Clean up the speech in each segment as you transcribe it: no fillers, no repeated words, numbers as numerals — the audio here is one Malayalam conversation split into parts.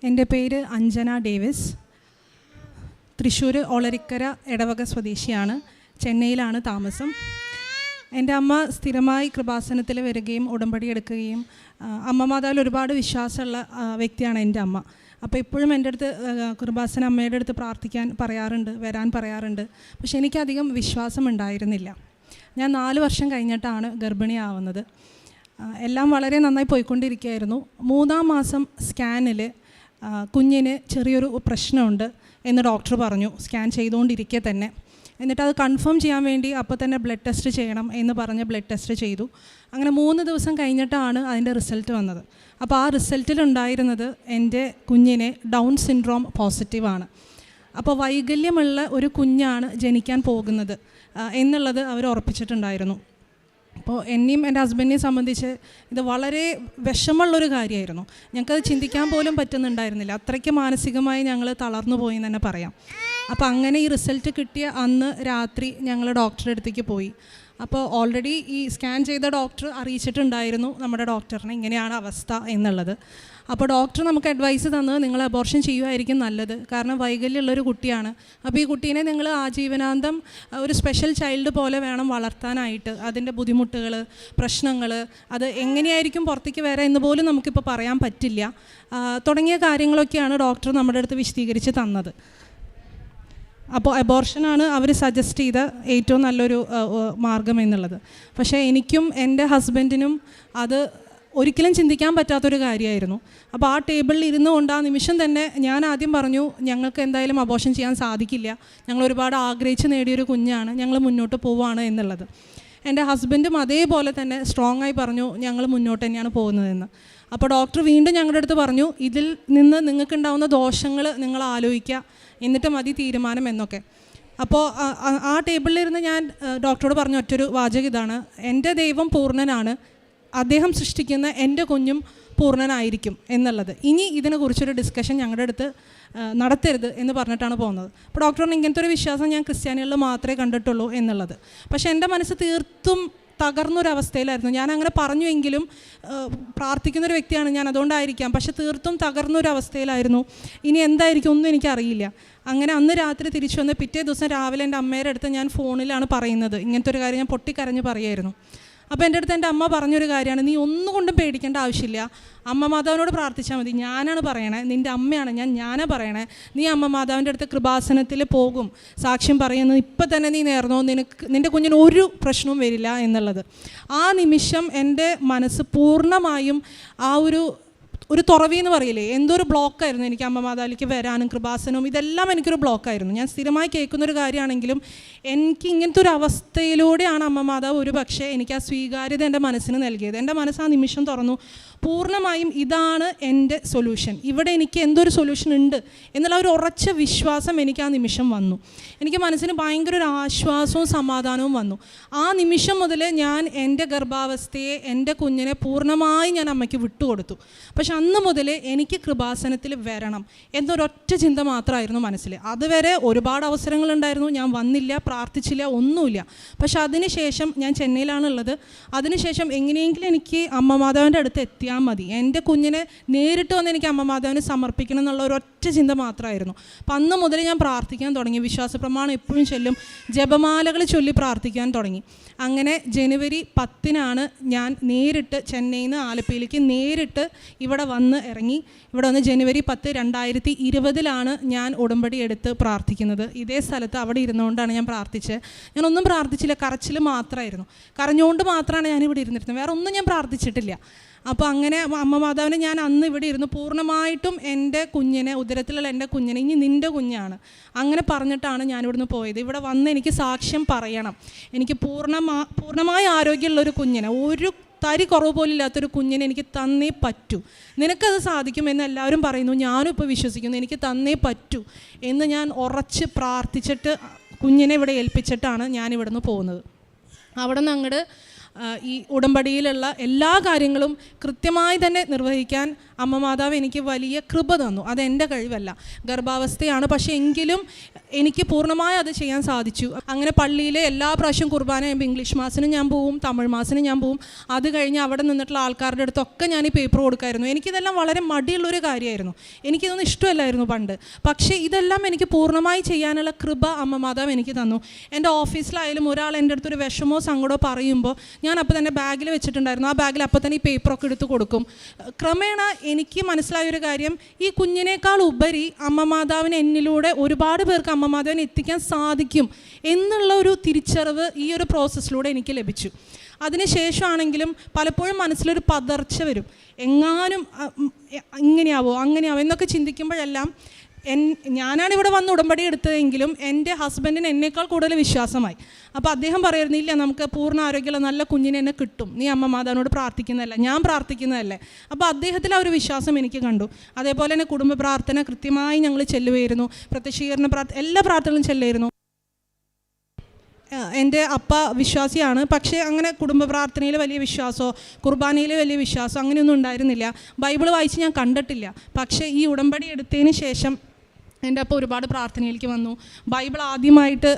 എൻ്റെ പേര് അഞ്ജന ഡേവിസ്. തൃശ്ശൂർ ഒളരിക്കര എടവക സ്വദേശിയാണ്. ചെന്നൈയിലാണ് താമസം. എൻ്റെ അമ്മ സ്ഥിരമായി കൃപാസനത്തിൽ വരികയും ഉടമ്പടി എടുക്കുകയും അമ്മ മാതാവിൽ ഒരുപാട് വിശ്വാസമുള്ള വ്യക്തിയാണ് എൻ്റെ അമ്മ. അപ്പോൾ എപ്പോഴും എൻ്റെ അടുത്ത് കൃപാസന അമ്മയുടെ അടുത്ത് പ്രാർത്ഥിക്കാൻ പറയാറുണ്ട്, വരാൻ പറയാറുണ്ട്. പക്ഷെ എനിക്കധികം വിശ്വാസം ഉണ്ടായിരുന്നില്ല. ഞാൻ 4 വർഷം കഴിഞ്ഞിട്ടാണ് ഗർഭിണിയാവുന്നത്. എല്ലാം വളരെ നന്നായി പോയിക്കൊണ്ടിരിക്കുകയായിരുന്നു. 3-ാം മാസം സ്കാനിൽ കുഞ്ഞിന് ചെറിയൊരു പ്രശ്നമുണ്ട് എന്ന് ഡോക്ടർ പറഞ്ഞു, സ്കാൻ ചെയ്തുകൊണ്ടിരിക്കെ തന്നെ. എന്നിട്ട് അത് കൺഫേം ചെയ്യാൻ വേണ്ടി അപ്പോൾ തന്നെ ബ്ലഡ് ടെസ്റ്റ് ചെയ്യണം എന്ന് പറഞ്ഞ് ബ്ലഡ് ടെസ്റ്റ് ചെയ്തു. അങ്ങനെ 3 ദിവസം കഴിഞ്ഞിട്ടാണ് അതിൻ്റെ റിസൾട്ട് വന്നത്. അപ്പോൾ ആ റിസൾട്ടിലുണ്ടായിരുന്നത് എൻ്റെ കുഞ്ഞിനെ ഡൗൺ സിൻഡ്രോം പോസിറ്റീവാണ്. അപ്പോൾ വൈകല്യമുള്ള ഒരു കുഞ്ഞാണ് ജനിക്കാൻ പോകുന്നത് എന്നുള്ളത് അവർ ഉറപ്പിച്ചിട്ടുണ്ടായിരുന്നു. അപ്പോൾ എന്നെയും എൻ്റെ ഹസ്ബൻഡിനെയും സംബന്ധിച്ച് ഇത് വളരെ വിഷമമുള്ളൊരു കാര്യമായിരുന്നു. ഞങ്ങൾക്കത് ചിന്തിക്കാൻ പോലും പറ്റുന്നുണ്ടായിരുന്നില്ല. അത്രയ്ക്ക് മാനസികമായി ഞങ്ങൾ തളർന്നു പോയി എന്ന് തന്നെ പറയാം. അപ്പോൾ അങ്ങനെ ഈ റിസൾട്ട് കിട്ടിയ അന്ന് രാത്രി ഞങ്ങൾ ഡോക്ടറുടെ അടുത്തേക്ക് പോയി. അപ്പോൾ ഓൾറെഡി ഈ സ്കാൻ ചെയ്ത ഡോക്ടർ അറിയിച്ചിട്ടുണ്ടായിരുന്നു നമ്മുടെ ഡോക്ടറിനെ ഇങ്ങനെയാണ് അവസ്ഥ എന്നുള്ളത്. അപ്പോൾ ഡോക്ടർ നമുക്ക് അഡ്വൈസ് തന്നത് നിങ്ങൾ അബോർഷൻ ചെയ്യുമായിരിക്കും നല്ലത്, കാരണം വൈകല്യമുള്ളൊരു കുട്ടിയാണ്. അപ്പോൾ ഈ കുട്ടീനെ നിങ്ങൾ ആജീവനാന്തം ഒരു സ്പെഷ്യൽ ചൈൽഡ് പോലെ വേണം വളർത്താനായിട്ട്. അതിൻ്റെ ബുദ്ധിമുട്ടുകൾ, പ്രശ്നങ്ങൾ, അത് എങ്ങനെയായിരിക്കും പുറത്തേക്ക് വരാം എന്ന് പോലും നമുക്കിപ്പോൾ പറയാൻ പറ്റില്ല. തുടങ്ങിയ കാര്യങ്ങളൊക്കെയാണ് ഡോക്ടർ നമ്മുടെ അടുത്ത് വിശദീകരിച്ച് തന്നത്. അപ്പോൾ അബോർഷനാണ് അവർ സജസ്റ്റ് ചെയ്ത ഏറ്റവും നല്ലൊരു മാർഗം എന്നുള്ളത്. പക്ഷേ എനിക്കും എൻ്റെ ഹസ്ബൻഡിനും അത് ഒരിക്കലും ചിന്തിക്കാൻ പറ്റാത്തൊരു കാര്യമായിരുന്നു. അപ്പോൾ ആ ടേബിളിൽ ഇരുന്നു കൊണ്ട് ആ നിമിഷം തന്നെ ഞാൻ ആദ്യം പറഞ്ഞു, ഞങ്ങൾക്ക് എന്തായാലും അബോർഷൻ ചെയ്യാൻ സാധിക്കില്ല, ഞങ്ങൾ ഒരുപാട് ആഗ്രഹിച്ച് നേടിയൊരു കുഞ്ഞാണ്, ഞങ്ങൾ മുന്നോട്ട് പോവുകയാണ് എന്നുള്ളത്. എൻ്റെ ഹസ്ബൻഡും അതേപോലെ തന്നെ സ്ട്രോങ് ആയി പറഞ്ഞു, ഞങ്ങൾ മുന്നോട്ട് തന്നെയാണ് പോകുന്നതെന്ന്. അപ്പോൾ ഡോക്ടർ വീണ്ടും ഞങ്ങളുടെ അടുത്ത് പറഞ്ഞു, ഇതിൽ നിന്ന് നിങ്ങൾക്കുണ്ടാവുന്ന ദോഷങ്ങൾ നിങ്ങൾ ആലോചിക്കുക, എന്നിട്ട് മതി തീരുമാനം എന്നൊക്കെ. അപ്പോൾ ആ ടേബിളിലിരുന്ന് ഞാൻ ഡോക്ടറോട് പറഞ്ഞ ഒറ്റൊരു വാചകം ഇതാണ്: എൻ്റെ ദൈവം പൂർണ്ണനാണ്, അദ്ദേഹം സൃഷ്ടിക്കുന്ന എൻ്റെ കുഞ്ഞും പൂർണ്ണനായിരിക്കും എന്നുള്ളത്. ഇനി ഇതിനെക്കുറിച്ചൊരു ഡിസ്കഷൻ ഞങ്ങളുടെ അടുത്ത് നടത്തരുത് എന്ന് പറഞ്ഞിട്ടാണ് പോകുന്നത്. അപ്പോൾ ഡോക്ടർ പറഞ്ഞു, ഇങ്ങനത്തെ ഒരു വിശ്വാസം ഞാൻ ക്രിസ്ത്യാനികളിൽ മാത്രമേ കണ്ടിട്ടുള്ളൂ എന്നുള്ളത്. പക്ഷേ എൻ്റെ മനസ്സ് തീർത്തും തകർന്നൊരവസ്ഥയിലായിരുന്നു. ഞാൻ അങ്ങനെ പറഞ്ഞുവെങ്കിലും പ്രാർത്ഥിക്കുന്നൊരു വ്യക്തിയാണ് ഞാൻ, അതുകൊണ്ടായിരിക്കാം. പക്ഷെ തീർത്തും തകർന്നൊരവസ്ഥയിലായിരുന്നു. ഇനി എന്തായിരിക്കും ഒന്നും എനിക്കറിയില്ല. അങ്ങനെ അന്ന് രാത്രി തിരിച്ചു വന്ന് പിറ്റേ ദിവസം രാവിലെ എൻ്റെ അമ്മയുടെ അടുത്ത് ഞാൻ ഫോണിലാണ് പറയുന്നത്. ഇങ്ങനത്തെ ഒരു കാര്യം ഞാൻ പൊട്ടിക്കരഞ്ഞ് പറയുമായിരുന്നു. അപ്പോൾ എൻ്റെ അടുത്ത് എൻ്റെ അമ്മ പറഞ്ഞൊരു കാര്യമാണ്, നീ ഒന്നുകൊണ്ടും പേടിക്കേണ്ട ആവശ്യമില്ല, അമ്മ മാതാവിനോട് പ്രാർത്ഥിച്ചാൽ മതി, ഞാനാണ് പറയണേ, നിൻ്റെ അമ്മയാണ് ഞാനാ പറയണേ, നീ അമ്മ മാതാവിൻ്റെ അടുത്ത് കൃപാസനത്തിൽ പോകും, സാക്ഷ്യം പറയുന്നത് ഇപ്പം തന്നെ നീ നേർന്നോ, നിൻ്റെ കുഞ്ഞിന് ഒരു പ്രശ്നവും വരില്ല എന്നുള്ളത്. ആ നിമിഷം എൻ്റെ മനസ്സ് പൂർണ്ണമായും ആ ഒരു തുറവി എന്ന് പറയില്ലേ, എന്തൊരു ബ്ലോക്കായിരുന്നു എനിക്ക് അമ്മ മാതാവിലേക്ക് വരാനും കൃപാസനവും ഇതെല്ലാം എനിക്കൊരു ബ്ലോക്കായിരുന്നു. ഞാൻ സ്ഥിരമായി കേൾക്കുന്നൊരു കാര്യമാണെങ്കിലും എനിക്ക് ഇങ്ങനത്തെ ഒരു അവസ്ഥയിലൂടെയാണ് അമ്മ മാതാവ് ഒരു പക്ഷേ എനിക്ക് ആ സ്വീകാര്യത എൻ്റെ മനസ്സിന് നൽകിയത്. എൻ്റെ മനസ്സ് ആ നിമിഷം തുറന്നു. പൂർണ്ണമായും ഇതാണ് എൻ്റെ സൊല്യൂഷൻ, ഇവിടെ എനിക്ക് എന്തൊരു സൊല്യൂഷൻ ഉണ്ട് എന്നുള്ള ഒരു ഉറച്ച വിശ്വാസം എനിക്ക് ആ നിമിഷം വന്നു. എനിക്ക് മനസ്സിന് ഭയങ്കര ഒരു ആശ്വാസവും സമാധാനവും വന്നു. ആ നിമിഷം മുതൽ ഞാൻ എൻ്റെ ഗർഭാവസ്ഥയെ, എൻ്റെ കുഞ്ഞിനെ പൂർണ്ണമായി ഞാൻ അമ്മയ്ക്ക് വിട്ടുകൊടുത്തു. പക്ഷെ അന്ന് മുതൽ എനിക്ക് കൃപാസനത്തിൽ വരണം എന്നൊരൊറ്റ ചിന്ത മാത്രമായിരുന്നു മനസ്സിൽ. അതുവരെ ഒരുപാട് അവസരങ്ങളുണ്ടായിരുന്നു, ഞാൻ വന്നില്ല, പ്രാർത്ഥിച്ചില്ല, ഒന്നുമില്ല. പക്ഷെ അതിനുശേഷം ഞാൻ ചെന്നൈയിലാണുള്ളത്. അതിനുശേഷം എങ്ങനെയെങ്കിലും എനിക്ക് അമ്മ മാതാവിൻ്റെ അടുത്ത് എത്തിയാൽ മതി, എൻ്റെ കുഞ്ഞിനെ നേരിട്ട് വന്ന് എനിക്ക് അമ്മ മാതാവിന് സമർപ്പിക്കണം എന്നുള്ള ഒരൊറ്റ ചിന്ത മാത്രമായിരുന്നു. അപ്പം അന്ന് മുതൽ ഞാൻ പ്രാർത്ഥിക്കാൻ തുടങ്ങി. വിശ്വാസ പ്രമാണം എപ്പോഴും ചൊല്ലും, ജപമാലകൾ ചൊല്ലി പ്രാർത്ഥിക്കാൻ തുടങ്ങി. അങ്ങനെ ജനുവരി 10-നാണ് ഞാൻ നേരിട്ട് ചെന്നൈയിൽ നിന്ന് ആലപ്പുഴയിലേക്ക് നേരിട്ട് ഇവിടെ വന്ന് ഇറങ്ങി. ഇവിടെ വന്ന് ജനുവരി 10, 2020 ഞാൻ ഉടമ്പടി എടുത്ത് പ്രാർത്ഥിക്കുന്നത്. ഇതേ സ്ഥലത്ത് അവിടെ ഇരുന്നുകൊണ്ടാണ് ഞാൻ പ്രാർത്ഥിച്ചത്. ഞാനൊന്നും പ്രാർത്ഥിച്ചില്ല, കരച്ചിൽ മാത്രമായിരുന്നു. കരഞ്ഞുകൊണ്ട് മാത്രമാണ് ഞാനിവിടെ ഇരുന്നിരുന്നത്, വേറെ ഒന്നും ഞാൻ പ്രാർത്ഥിച്ചിട്ടില്ല. അപ്പോൾ അങ്ങനെ അമ്മ മാതാവിനെ ഞാൻ അന്ന് ഇവിടെ ഇരുന്ന് പൂർണ്ണമായിട്ടും എൻ്റെ കുഞ്ഞിനെ, ഉദരത്തിലുള്ള എൻ്റെ കുഞ്ഞിനെ, ഇനി നിൻ്റെ കുഞ്ഞാണ് അങ്ങനെ പറഞ്ഞിട്ടാണ് ഞാനിവിടുന്ന് പോയത്. ഇവിടെ വന്ന് എനിക്ക് സാക്ഷ്യം പറയണം, എനിക്ക് പൂർണ്ണമായ ആരോഗ്യമുള്ളൊരു കുഞ്ഞിനെ, ഒരു തരി കുറവ് പോലും ഇല്ലാത്തൊരു കുഞ്ഞിനെ എനിക്ക് തന്നേ പറ്റൂ, നിനക്കത് സാധിക്കുമെന്ന് എല്ലാവരും പറയുന്നു, ഞാനും ഇപ്പോൾ വിശ്വസിക്കുന്നു, എനിക്ക് തന്നേ പറ്റൂ എന്ന് ഞാൻ ഉറച്ച് പ്രാർത്ഥിച്ചിട്ട് കുഞ്ഞിനെ ഇവിടെ ഏൽപ്പിച്ചിട്ടാണ് ഞാനിവിടുന്ന് പോകുന്നത്. അവിടെ നിന്ന് അങ്ങോട്ട് ഈ ഉടമ്പടിയിലുള്ള എല്ലാ കാര്യങ്ങളും കൃത്യമായി തന്നെ നിർവഹിക്കാൻ അമ്മ മാതാവ് എനിക്ക് വലിയ കൃപ തന്നു. അതെൻ്റെ കഴിവല്ല, ഗർഭാവസ്ഥയാണ്. പക്ഷേ എങ്കിലും എനിക്ക് പൂർണ്ണമായി അത് ചെയ്യാൻ സാധിച്ചു. അങ്ങനെ പള്ളിയിലെ എല്ലാ പ്രാവശ്യം കുർബാന കഴിയുമ്പോൾ ഇംഗ്ലീഷ് മാസിന് ഞാൻ പോവും, തമിഴ് മാസിന് ഞാൻ പോവും. അത് കഴിഞ്ഞ് അവിടെ നിന്നിട്ടുള്ള ആൾക്കാരുടെ അടുത്തൊക്കെ ഞാൻ ഈ പേപ്പർ കൊടുക്കായിരുന്നു. എനിക്കിതെല്ലാം വളരെ മടിയുള്ളൊരു കാര്യമായിരുന്നു, എനിക്കിതൊന്നും ഇഷ്ടമല്ലായിരുന്നു പണ്ട്. പക്ഷേ ഇതെല്ലാം എനിക്ക് പൂർണ്ണമായി ചെയ്യാനുള്ള കൃപ അമ്മ മാതാവ് എനിക്ക് തന്നു. എൻ്റെ ഓഫീസിലായാലും ഒരാൾ എൻ്റെ അടുത്തൊരു വിഷമോ സങ്കടമോ പറയുമ്പോൾ ഞാൻ അപ്പോൾ തന്നെ ബാഗിൽ വെച്ചിട്ടുണ്ടായിരുന്നു. ആ ബാഗിൽ അപ്പോൾ തന്നെ ഈ പേപ്പറൊക്കെ എടുത്ത് കൊടുക്കും. ക്രമേണ എനിക്ക് മനസ്സിലായൊരു കാര്യം, ഈ കുഞ്ഞിനേക്കാൾ ഉപരി അമ്മ മാതാവിന് എന്നിലൂടെ ഒരുപാട് പേർക്ക് അമ്മ മാതാവിനെ എത്തിക്കാൻ സാധിക്കും എന്നുള്ള ഒരു തിരിച്ചറിവ് ഈ ഒരു പ്രോസസ്സിലൂടെ എനിക്ക് ലഭിച്ചു. അതിനുശേഷമാണെങ്കിലും പലപ്പോഴും മനസ്സിലൊരു പതർച്ച വരും, എങ്ങാനും ഇങ്ങനെയാവോ അങ്ങനെയാവോ എന്നൊക്കെ ചിന്തിക്കുമ്പോഴെല്ലാം ഞാനാണ് ഇവിടെ വന്ന് ഉടമ്പടി എടുത്തതെങ്കിലും എൻ്റെ ഹസ്ബൻഡിന് എന്നേക്കാൾ കൂടുതൽ വിശ്വാസമായി. അപ്പോൾ അദ്ദേഹം പറയുമായിരുന്നു, ഇല്ല നമുക്ക് പൂർണ്ണ ആരോഗ്യമുള്ള നല്ല കുഞ്ഞിനെ എന്നെ കിട്ടും, നീ അമ്മ മാതാവിനോട് പ്രാർത്ഥിക്കുന്നതല്ല, ഞാൻ പ്രാർത്ഥിക്കുന്നതല്ലേ. അപ്പോൾ അദ്ദേഹത്തിൽ ആ ഒരു വിശ്വാസം എനിക്ക് കണ്ടു. അതേപോലെ തന്നെ കുടുംബ പ്രാർത്ഥന കൃത്യമായി ഞങ്ങൾ ചെല്ലുമായിരുന്നു, പ്രത്യക്ഷീകരണ എല്ലാ പ്രാർത്ഥനകളും ചെല്ലുമായിരുന്നു. എൻ്റെ അപ്പ വിശ്വാസിയാണ്, പക്ഷേ അങ്ങനെ കുടുംബ പ്രാർത്ഥനയിൽ വലിയ വിശ്വാസമോ കുർബാനയിൽ വലിയ വിശ്വാസമോ അങ്ങനെയൊന്നും ഉണ്ടായിരുന്നില്ല. ബൈബിൾ വായിച്ച് ഞാൻ കണ്ടിട്ടില്ല. പക്ഷേ ഈ ഉടമ്പടി എടുത്തതിന് ശേഷം എൻ്റെ അപ്പ ഒരുപാട് പ്രാർത്ഥനയിലേക്ക് വന്നു. ബൈബിൾ ആദ്യമായിട്ട്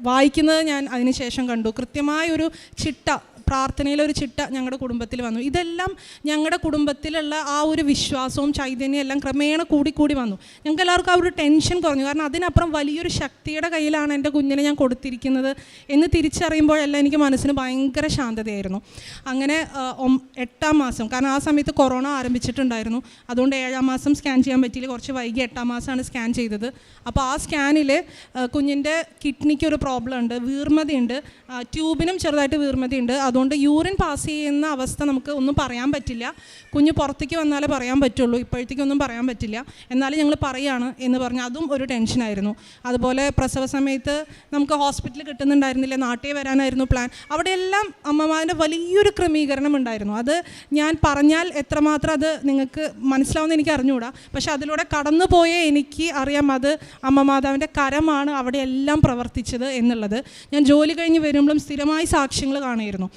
വായിക്കുന്നത് ഞാൻ അതിന് ശേഷം കണ്ടു. കൃത്യമായൊരു ചിട്ട, പ്രാർത്ഥനയിലൊരു ചിട്ട ഞങ്ങളുടെ കുടുംബത്തിൽ വന്നു. ഇതെല്ലാം ഞങ്ങളുടെ കുടുംബത്തിലുള്ള ആ ഒരു വിശ്വാസവും ചൈതന്യം എല്ലാം ക്രമേണ കൂടി വന്നു. ഞങ്ങൾക്ക് എല്ലാവർക്കും ആ ഒരു ടെൻഷൻ കുറഞ്ഞു. കാരണം അതിനപ്പുറം വലിയൊരു ശക്തിയുടെ കയ്യിലാണ് എൻ്റെ കുഞ്ഞിനെ ഞാൻ കൊടുത്തിരിക്കുന്നത് എന്ന് തിരിച്ചറിയുമ്പോഴെല്ലാം എനിക്ക് മനസ്സിന് ഭയങ്കര ശാന്തതയായിരുന്നു. അങ്ങനെ 8ാം മാസം, കാരണം ആ സമയത്ത് കൊറോണ ആരംഭിച്ചിട്ടുണ്ടായിരുന്നു, അതുകൊണ്ട് 7ാം മാസം സ്കാൻ ചെയ്യാൻ പറ്റിയില്ല, കുറച്ച് വൈകി 8ാം മാസമാണ് സ്കാൻ ചെയ്തത്. അപ്പോൾ ആ സ്കാനിൽ കുഞ്ഞിൻ്റെ കിഡ്നിക്ക് ഒരു പ്രോബ്ലം ഉണ്ട്, വീർമതയുണ്ട്, ട്യൂബിനും ചെറുതായിട്ട് വീർമതയുണ്ട്. അതുകൊണ്ട് യൂറിൻ പാസ് ചെയ്യുന്ന അവസ്ഥ നമുക്ക് ഒന്നും പറയാൻ പറ്റില്ല. കുഞ്ഞ് പുറത്തേക്ക് വന്നാലേ പറയാൻ പറ്റുള്ളൂ, ഇപ്പോഴത്തേക്കൊന്നും പറയാൻ പറ്റില്ല. എന്നാലും ഞങ്ങൾ പറയുകയാണ് എന്ന് പറഞ്ഞാൽ അതും ഒരു ടെൻഷനായിരുന്നു. അതുപോലെ പ്രസവ സമയത്ത് നമുക്ക് ഹോസ്പിറ്റലിൽ കിട്ടുന്നുണ്ടായിരുന്നില്ല, നാട്ടിൽ വരാനായിരുന്നു പ്ലാൻ. അവിടെയെല്ലാം അമ്മമാരുടെ വലിയൊരു ക്രമീകരണം ഉണ്ടായിരുന്നു. അത് ഞാൻ പറഞ്ഞാൽ എത്രമാത്രം അത് നിങ്ങൾക്ക് മനസ്സിലാവുമെന്ന് എനിക്ക് അറിഞ്ഞുകൂടാ. പക്ഷെ അതിലൂടെ കടന്നു പോയ എനിക്ക് അറിയാം, അത് അമ്മ മാതാവിൻ്റെ കരമാണ് അവിടെ എല്ലാം പ്രവർത്തിച്ചത് എന്നുള്ളത്. ഞാൻ ജോലി കഴിഞ്ഞ് വരുമ്പോഴും സ്ഥിരമായി സാക്ഷ്യങ്ങൾ കാണുമായിരുന്നു.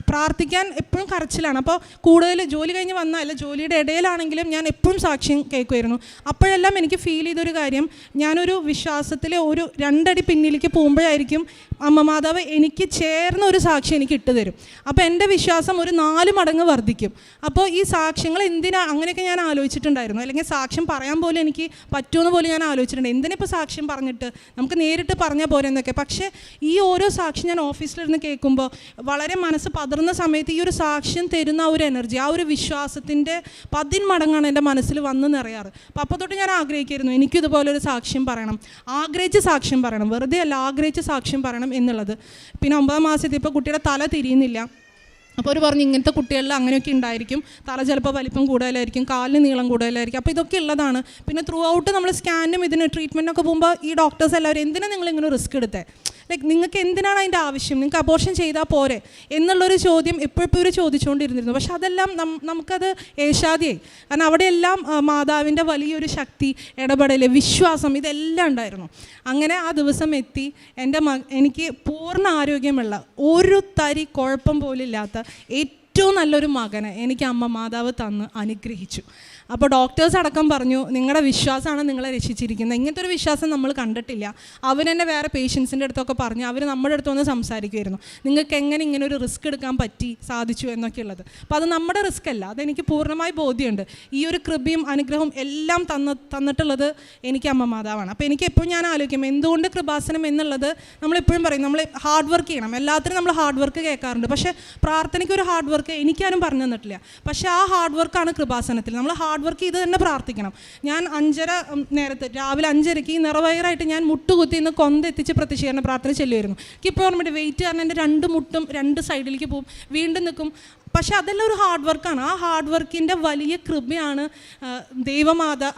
പ്രാർത്ഥിക്കാൻ എപ്പോഴും കരച്ചിലാണ്. അപ്പോൾ കൂടുതൽ ജോലി കഴിഞ്ഞ് വന്നാൽ ജോലിയുടെ ഇടയിലാണെങ്കിലും ഞാൻ എപ്പോഴും സാക്ഷ്യം കേൾക്കുമായിരുന്നു. അപ്പോഴെല്ലാം എനിക്ക് ഫീൽ ചെയ്തൊരു കാര്യം, ഞാനൊരു വിശ്വാസത്തിൽ ഒരു 2 അടി പിന്നിലേക്ക് പോകുമ്പോഴായിരിക്കും അമ്മ മാതാവ് എനിക്ക് ചേർന്ന ഒരു സാക്ഷ്യം എനിക്ക് ഇട്ടുതരും. അപ്പോൾ എൻ്റെ വിശ്വാസം ഒരു 4 മടങ്ങ് വർദ്ധിക്കും. അപ്പോൾ ഈ സാക്ഷ്യങ്ങൾ എന്തിനാ അങ്ങനെയൊക്കെ ഞാൻ ആലോചിച്ചിട്ടുണ്ടായിരുന്നു. അല്ലെങ്കിൽ സാക്ഷ്യം പറയാൻ പോലും എനിക്ക് പറ്റുമെന്ന് പോലും ഞാൻ ആലോചിച്ചിട്ടുണ്ട്. എന്തിനിപ്പോൾ സാക്ഷ്യം പറഞ്ഞിട്ട്, നമുക്ക് നേരിട്ട് പറഞ്ഞാൽ പോരെ എന്നൊക്കെ. പക്ഷേ ഈ ഓരോ സാക്ഷ്യം ഞാൻ ഓഫീസിലിരുന്ന് കേൾക്കുമ്പോൾ വളരെ മനസ്സ് പതറുന്ന സമയത്ത് ഈ ഒരു സാക്ഷ്യം തരുന്ന ആ ഒരു എനർജി, ആ ഒരു വിശ്വാസത്തിൻ്റെ 10 മടങ്ങാണ് എൻ്റെ മനസ്സിൽ വന്ന് നിറയാറ്. അപ്പോൾ തൊട്ട് ഞാൻ ആഗ്രഹിക്കായിരുന്നു എനിക്കും ഇതുപോലൊരു സാക്ഷ്യം പറയണം, ആഗ്രഹിച്ച് സാക്ഷ്യം പറയണം, വെറുതെ അല്ല, ആഗ്രഹിച്ച് സാക്ഷ്യം പറയണം എന്നുള്ളത്. പിന്നെ 9ാം മാസത്തിൽ ഇപ്പോൾ കുട്ടിയുടെ തല തിരിയുന്നില്ല. അപ്പോൾ അവർ പറഞ്ഞു ഇങ്ങനത്തെ കുട്ടികളിൽ അങ്ങനെയൊക്കെ ഉണ്ടായിരിക്കും, തല ചിലപ്പോൾ വലിപ്പം കൂടുതലായിരിക്കും, കാലിന് നീളം കൂടുതലായിരിക്കും. അപ്പോൾ ഇതൊക്കെ ഉള്ളതാണ്. പിന്നെ ത്രൂ ഔട്ട് നമ്മൾ സ്കാനും ഇതിന് ട്രീറ്റ്മെൻറ്റൊക്കെ പോകുമ്പോൾ ഈ ഡോക്ടേഴ്സ് എല്ലാവരും എന്തിനാണ് നിങ്ങളിങ്ങനെ റിസ്ക് എടുത്തത്, ലൈക്ക് നിങ്ങൾക്ക് എന്തിനാണ് അതിൻ്റെ ആവശ്യം, നിങ്ങൾക്ക് അബോർഷൻ ചെയ്താൽ പോരെ എന്നുള്ളൊരു ചോദ്യം എപ്പോഴും ഇവർ ചോദിച്ചുകൊണ്ടിരുന്നിരുന്നു. പക്ഷെ അതെല്ലാം നമുക്കത് ഏശാദിയായി. കാരണം അവിടെയെല്ലാം മാതാവിൻ്റെ വലിയൊരു ശക്തി, ഇടപെടൽ, വിശ്വാസം ഇതെല്ലാം ഉണ്ടായിരുന്നു. അങ്ങനെ ആ ദിവസം എത്തി. എനിക്ക് പൂർണ്ണ ആരോഗ്യമുള്ള, ഒരു തരി കുഴപ്പം പോലില്ലാത്ത ഏറ്റവും നല്ലൊരു മകനെ എനിക്ക് അമ്മ മാതാവ് തന്ന് അനുഗ്രഹിച്ചു. അപ്പോൾ ഡോക്ടേഴ്സ് അടക്കം പറഞ്ഞു നിങ്ങളുടെ വിശ്വാസമാണ് നിങ്ങളെ രക്ഷിച്ചിരിക്കുന്നത്. ഇങ്ങനത്തെ ഒരു വിശ്വാസം നമ്മൾ കണ്ടിട്ടില്ല. അവരെന്നെ വേറെ പേഷ്യൻസിൻ്റെ അടുത്തൊക്കെ പറഞ്ഞു, അവർ നമ്മുടെ അടുത്ത് വന്ന് സംസാരിക്കുമായിരുന്നു, നിങ്ങൾക്ക് എങ്ങനെ ഇങ്ങനെ ഒരു റിസ്ക് എടുക്കാൻ സാധിച്ചു എന്നൊക്കെ ഉള്ളത്. അപ്പോൾ അത് നമ്മുടെ റിസ്ക് അല്ല, അതെനിക്ക് പൂർണ്ണമായി ബോധ്യമുണ്ട്. ഈ ഒരു കൃപയും അനുഗ്രഹവും എല്ലാം തന്നിട്ടുള്ളത് എനിക്ക് അമ്മ മാതാവാണ്. അപ്പോൾ എനിക്ക് എപ്പോഴും ഞാൻ ആലോചിക്കും എന്തുകൊണ്ട് കൃപാസനം എന്നുള്ളത്. നമ്മളെപ്പോഴും പറയും നമ്മൾ ഹാർഡ് വർക്ക് ചെയ്യണം, എല്ലാത്തിനും നമ്മൾ ഹാർഡ് വർക്ക് കേൾക്കാറുണ്ട്. പക്ഷേ പ്രാർത്ഥനയ്ക്ക് ഒരു ഹാർഡ് വർക്ക് എനിക്കാരും പറഞ്ഞു തന്നിട്ടില്ല. പക്ഷേ ആ ഹാർഡ് വർക്കാണ് കൃപാസനത്തിൽ. നമ്മൾ ഹാർഡ് വർക്ക് ചെയ്ത് തന്നെ പ്രാർത്ഥിക്കണം. ഞാൻ 5:30 നേരത്തെ രാവിലെ 5:30 നിറവയറായിട്ട് ഞാൻ മുട്ടുകുത്തി ഇന്ന് കൊന്തെത്തിച്ച് പ്രത്യക്ഷീകരണ പ്രാർത്ഥന ചെല്ലുമായിരുന്നു. എനിക്ക് ഇപ്പോൾ ഓർമ്മയുണ്ട്, വെയിറ്റ് കാരണം എൻ്റെ 2 മുട്ടും 2 സൈഡിലേക്ക് പോകും, വീണ്ടും നിൽക്കും. പക്ഷേ അതെല്ലാം ഒരു ഹാർഡ് വർക്കാണ്. ആ ഹാർഡ് വർക്കിൻ്റെ വലിയ കൃപയാണ്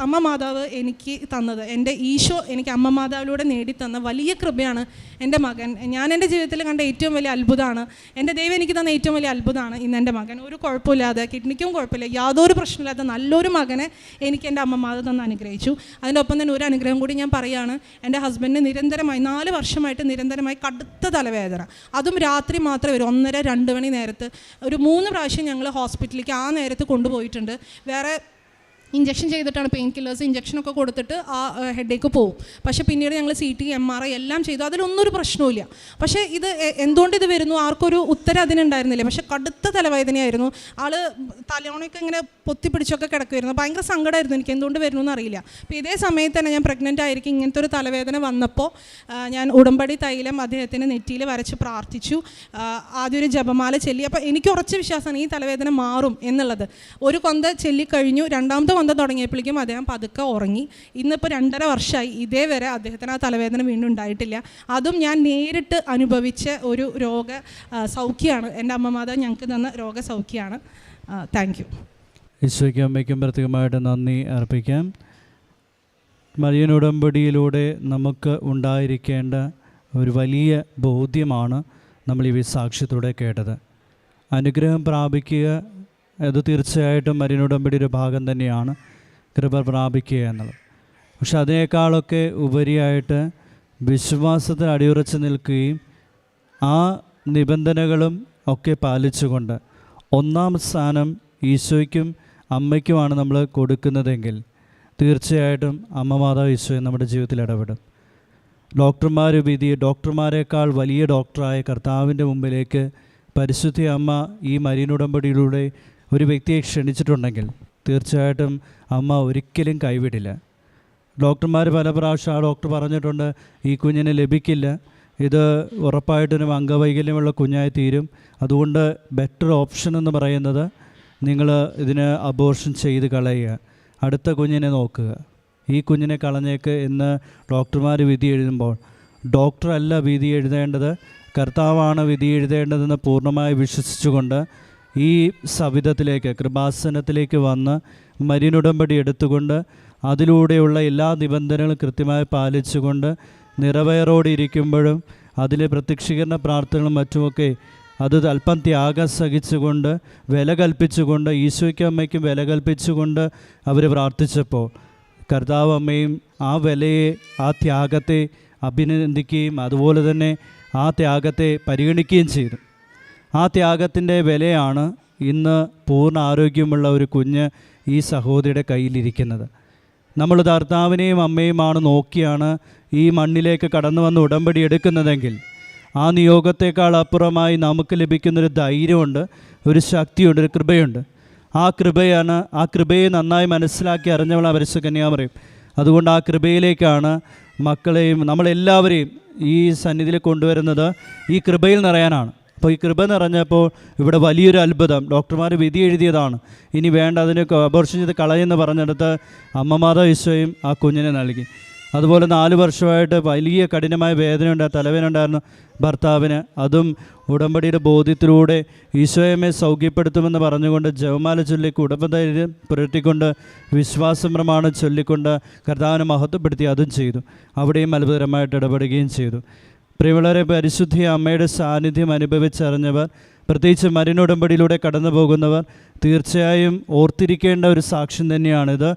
അമ്മ മാതാവ് എനിക്ക് തന്നത്. എൻ്റെ ഈശോ എനിക്ക് അമ്മ മാതാവിലൂടെ നേടിത്തന്ന വലിയ കൃപയാണ് എൻ്റെ മകൻ. ഞാൻ എൻ്റെ ജീവിതത്തിൽ കണ്ട ഏറ്റവും വലിയ അത്ഭുതമാണ്. എൻ്റെ ദൈവം എനിക്ക് തന്ന ഏറ്റവും വലിയ അത്ഭുതമാണ് ഇന്ന് എൻ്റെ മകൻ. ഒരു കുഴപ്പമില്ലാതെ, കിഡ്നിക്കും കുഴപ്പമില്ല, യാതൊരു പ്രശ്നമില്ലാത്ത നല്ലൊരു മകനെ എനിക്ക് എൻ്റെ അമ്മ മാതാവ് തന്ന് അനുഗ്രഹിച്ചു. അതിൻ്റെ ഒപ്പം തന്നെ ഒരു അനുഗ്രഹം കൂടി ഞാൻ പറയുകയാണ്. എൻ്റെ ഹസ്ബൻഡിന് നിരന്തരമായി 4 വർഷമായിട്ട് നിരന്തരമായി കടുത്ത തലവേദന, അതും രാത്രി മാത്രമേ വരും. 1:30-2 മണി നേരത്ത് ഒരു 3 പ്രാവശ്യം ഞങ്ങൾ ഹോസ്പിറ്റലിലേക്ക് ആ നേരത്ത് കൊണ്ടുപോയിട്ടുണ്ട്. വേറെ ഇഞ്ചക്ഷൻ ചെയ്തിട്ടാണ്, പെയിൻ കില്ലേഴ്സ് ഇഞ്ചക്ഷനൊക്കെ കൊടുത്തിട്ട് ആ ഹെഡേക്ക് പോവും. പക്ഷേ പിന്നീട് ഞങ്ങൾ CT MRI എല്ലാം ചെയ്തു, അതിലൊന്നും ഒരു പ്രശ്നവുമില്ല. പക്ഷേ ഇത് എന്തുകൊണ്ട് ഇത് വരുന്നു ആർക്കൊരു ഉത്തരം അതിനുണ്ടായിരുന്നില്ല. പക്ഷേ കടുത്ത തലവേദനയായിരുന്നു. ആൾ തലയോണയൊക്കെ ഇങ്ങനെ പൊത്തിപ്പിടിച്ചൊക്കെ കിടക്കുമായിരുന്നു. ഭയങ്കര സങ്കടമായിരുന്നു എനിക്ക്, എന്തുകൊണ്ട് വരുന്നു എന്നറിയില്ല. അപ്പോൾ ഇതേ സമയത്ത് തന്നെ ഞാൻ പ്രഗ്നൻ്റ് ആയിരിക്കും ഇങ്ങനത്തെ ഒരു തലവേദന വന്നപ്പോൾ ഞാൻ ഉടമ്പടി തൈലം അദ്ദേഹത്തിന് നെറ്റിയിൽ വരച്ച് പ്രാർത്ഥിച്ചു. ആദ്യം ഒരു ജപമാല ചൊല്ലി. അപ്പോൾ എനിക്ക് ഉറച്ച വിശ്വാസമാണ് ഈ തലവേദന മാറും എന്നുള്ളത്. ഒരു കൊന്ത ചൊല്ലിക്കഴിഞ്ഞു, രണ്ടാമത്തെ കൊന്ത തുടങ്ങിയപ്പോഴേക്കും അദ്ദേഹം പതുക്കെ ഉറങ്ങി. ഇന്നിപ്പോൾ 2.5 വർഷമായി ഇതേവരെ അദ്ദേഹത്തിന് ആ തലവേദന വീണ്ടും ഉണ്ടായിട്ടില്ല. അതും ഞാൻ നേരിട്ട് അനുഭവിച്ച ഒരു സൗഖ്യമാണ്. എൻ്റെ അമ്മ മാതാവ് ഞങ്ങൾക്ക് തന്ന രോഗസൗഖ്യമാണ്. Thank you. ഈശോയ്ക്കും അമ്മയ്ക്കും പ്രത്യേകമായിട്ട് നന്ദി അർപ്പിക്കാം. മരിയൻ ഉടമ്പടിയിലൂടെ നമുക്ക് ഉണ്ടായിരിക്കേണ്ട ഒരു വലിയ ബോധ്യമാണ് നമ്മൾ ഈ സാക്ഷ്യത്തോടെ കേട്ടത്. അനുഗ്രഹം പ്രാപിക്കുക, അത് തീർച്ചയായിട്ടും മരിയൻ ഉടമ്പടിയുടെ ഭാഗം തന്നെയാണ്, കൃപ പ്രാപിക്കുക എന്നുള്ളത്. പക്ഷെ അതിനേക്കാളൊക്കെ ഉപരിയായിട്ട് വിശ്വാസത്തിൽ അടിയുറച്ച് നിൽക്കുകയും ആ നിബന്ധനകളും ഒക്കെ പാലിച്ചുകൊണ്ട് ഒന്നാം സ്ഥാനം ഈശോയ്ക്കും അമ്മയ്ക്കുമാണ് നമ്മൾ കൊടുക്കുന്നതെങ്കിൽ തീർച്ചയായിട്ടും അമ്മ മാതാവ് ഈശോയെ നമ്മുടെ ജീവിതത്തിൽ ഇടപെടും. ഡോക്ടർമാരെക്കാൾ വലിയ ഡോക്ടറായ കർത്താവിൻ്റെ മുമ്പിലേക്ക് പരിശുദ്ധ അമ്മ ഈ മരിയൻ ഉടമ്പടിയിലൂടെ ഒരു വ്യക്തിയെ ക്ഷണിച്ചിട്ടുണ്ടെങ്കിൽ തീർച്ചയായിട്ടും അമ്മ ഒരിക്കലും കൈവിടില്ല. ഡോക്ടർമാർ പല പ്രാവശ്യം ആ ഡോക്ടർ പറഞ്ഞിട്ടുണ്ട്, ഈ കുഞ്ഞിനെ ലഭിക്കില്ല, ഇത് ഉറപ്പായിട്ടൊരു അംഗവൈകല്യമുള്ള കുഞ്ഞായി തീരും, അതുകൊണ്ട് ബെറ്റർ ഓപ്ഷൻ എന്ന് പറയുന്നത് നിങ്ങൾ ഇതിന് അബോർഷൻ ചെയ്ത് കളയുക, അടുത്ത കുഞ്ഞിനെ നോക്കുക, ഈ കുഞ്ഞിനെ കളഞ്ഞേക്ക് എന്ന് ഡോക്ടർമാർ വിധി എഴുതുമ്പോൾ ഡോക്ടറല്ല വിധി എഴുതേണ്ടത്, കർത്താവാണ് വിധി എഴുതേണ്ടതെന്ന് പൂർണ്ണമായി വിശ്വസിച്ചുകൊണ്ട് ഈ സവിധത്തിലേക്ക്, കൃപാസനത്തിലേക്ക് വന്ന് മരിയൻ ഉടമ്പടി എടുത്തുകൊണ്ട് അതിലൂടെയുള്ള എല്ലാ നിബന്ധനകളും കൃത്യമായി പാലിച്ചുകൊണ്ട് നിറവേറോടെ ഇരിക്കുമ്പോഴും അതിലെ പ്രത്യക്ഷീകരണ പ്രാർത്ഥനകളും മറ്റുമൊക്കെ അത് അല്പം ത്യാഗം സഹിച്ചുകൊണ്ട് വില കൽപ്പിച്ചുകൊണ്ട് ഈശോയ്ക്കും അമ്മയ്ക്കും വില കൽപ്പിച്ചുകൊണ്ട് അവർ പ്രാർത്ഥിച്ചപ്പോൾ കർത്താവ് അമ്മയും ആ വിലയെ, ആ ത്യാഗത്തെ അഭിനന്ദിക്കുകയും അതുപോലെ തന്നെ ആ ത്യാഗത്തെ പരിഗണിക്കുകയും ചെയ്തു. ആ ത്യാഗത്തിൻ്റെ വിലയാണ് ഇന്ന് പൂർണ്ണ ആരോഗ്യമുള്ള ഒരു കുഞ്ഞ് ഈ സഹോദരിയുടെ കയ്യിലിരിക്കുന്നത്. നമ്മൾ കർത്താവിനെയും അമ്മയുമാണ് നോക്കിയാണ് ഈ മണ്ണിലേക്ക് കടന്നു വന്ന് ഉടമ്പടി എടുക്കുന്നതെങ്കിൽ ആ നിയോഗത്തെക്കാൾ അപ്പുറമായി നമുക്ക് ലഭിക്കുന്നൊരു ധൈര്യമുണ്ട്, ഒരു ശക്തിയുണ്ട്, ഒരു കൃപയുണ്ട്. ആ കൃപയെ നന്നായി മനസ്സിലാക്കി അറിഞ്ഞവൾ പരിശുദ്ധ കന്യാമറിയം. അതുകൊണ്ട് ആ കൃപയിലേക്കാണ് മക്കളെയും നമ്മളെല്ലാവരെയും ഈ സന്നിധിയിൽ കൊണ്ടുവരുന്നത്, ഈ കൃപയിൽ നിറയാനാണ്. അപ്പോൾ ഈ കൃപ നിറഞ്ഞപ്പോൾ ഇവിടെ വലിയൊരു അത്ഭുതം, ഡോക്ടർമാർ വിധി എഴുതിയതാണ്, ഇനി വേണ്ട, അതിന് അബോർഷൻ ചെയ്ത് കളയെന്ന് പറഞ്ഞെടുത്ത് അമ്മ മാതാവ് ഈശോയും ആ കുഞ്ഞിനെ നൽകി. അതുപോലെ 4 വർഷമായിട്ട് വലിയ കഠിനമായ തലവേദന ഉണ്ടായിരുന്നു ഭർത്താവിന്. അതും ഉടമ്പടിയുടെ ബോധ്യത്തിലൂടെ ഈശോയമ്മയെ സൗഖ്യപ്പെടുത്തുമെന്ന് പറഞ്ഞുകൊണ്ട് ജപമാല ചൊല്ലി കുടുംബധൈര്യം പുരട്ടിക്കൊണ്ട് വിശ്വാസം പ്രമാണം ചൊല്ലിക്കൊണ്ട് കർത്താവിനെ മഹത്വപ്പെടുത്തി അതും ചെയ്തു. അവിടെയും അത്ഭുതകരമായിട്ട് ഇടപെടുകയും ചെയ്തു. പ്രിയമുള്ളവരെ, പരിശുദ്ധ അമ്മയുടെ സാന്നിധ്യം അനുഭവിച്ചറിഞ്ഞവർ, പ്രത്യേകിച്ച് മരിയൻ ഉടമ്പടിയിലൂടെ കടന്നു പോകുന്നവർ തീർച്ചയായും ഓർത്തിരിക്കേണ്ട ഒരു സാക്ഷ്യം തന്നെയാണിത്.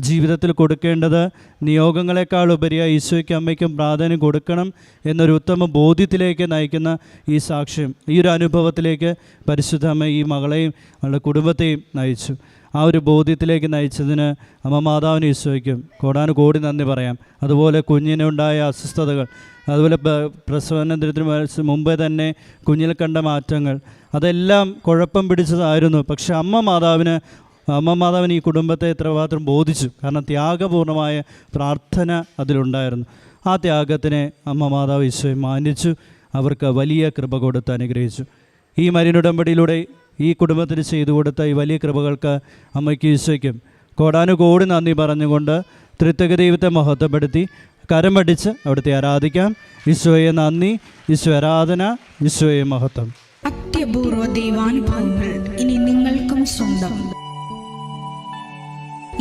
ജീവിതത്തിൽ കൊടുക്കേണ്ടത് നിയോഗങ്ങളെക്കാൾ ഉപരിയായി ഈശോയ്ക്കും അമ്മയ്ക്കും പ്രാധാന്യം കൊടുക്കണം എന്നൊരു ഉത്തമ ബോധ്യത്തിലേക്ക് നയിക്കുന്ന ഈ സാക്ഷ്യം, ഈ ഒരു അനുഭവത്തിലേക്ക് പരിശുദ്ധ അമ്മ ഈ മകളെയും അവളുടെ കുടുംബത്തെയും നയിച്ചു. ആ ഒരു ബോധ്യത്തിലേക്ക് നയിച്ചതിന് അമ്മ മാതാവിന് ഈശോയ്ക്കും കോടാനുകോടി നന്ദി പറയാം. അതുപോലെ കുഞ്ഞിനുണ്ടായ അസ്വസ്ഥതകൾ, അതുപോലെ പ്രസവാനന്തരത്തിന് മുമ്പേ തന്നെ കുഞ്ഞിൽ കണ്ട മാറ്റങ്ങൾ, അതെല്ലാം കുഴപ്പം പിടിച്ചതായിരുന്നു. പക്ഷെ അമ്മ മാതാവിന് ഈ കുടുംബത്തെ എത്രമാത്രം ബോധിച്ചു. കാരണം ത്യാഗപൂർണമായ പ്രാർത്ഥന അതിലുണ്ടായിരുന്നു. ആ ത്യാഗത്തിനെ അമ്മ മാതാവ് ഈശോയെ മാനിച്ചു, അവർക്ക് വലിയ കൃപ കൊടുത്ത് അനുഗ്രഹിച്ചു. ഈ മരിയൻ ഉടമ്പടിയിലൂടെ ഈ കുടുംബത്തിന് ചെയ്തു കൊടുത്ത ഈ വലിയ കൃപകൾക്ക് അമ്മയ്ക്ക് ഈശോയ്ക്കും കോടാനുകോടി നന്ദി പറഞ്ഞുകൊണ്ട് ത്രിത്വക ദൈവത്തെ മഹത്വപ്പെടുത്തി കരമടിച്ച് അവിടുത്തെ ആരാധിക്കാം. ഈശോയെ നന്ദി, ഈശോ ആരാധന, ഈശോയെ മഹത്വം. അത്യപൂർവ ദൈവാനുഭവങ്ങൾ ഇനി നിങ്ങൾക്കും സ്വന്തം.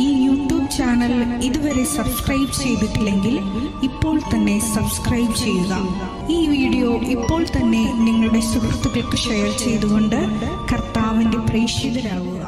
ഈ യൂട്യൂബ് ചാനൽ ഇതുവരെ സബ്സ്ക്രൈബ് ചെയ്തിട്ടില്ലെങ്കിൽ ഇപ്പോൾ തന്നെ സബ്സ്ക്രൈബ് ചെയ്യുക. ഈ വീഡിയോ ഇപ്പോൾ തന്നെ നിങ്ങളുടെ സുഹൃത്തുക്കൾക്ക് ഷെയർ ചെയ്തുകൊണ്ട് കർത്താവിൻ്റെ പ്രേക്ഷിതരാകുക.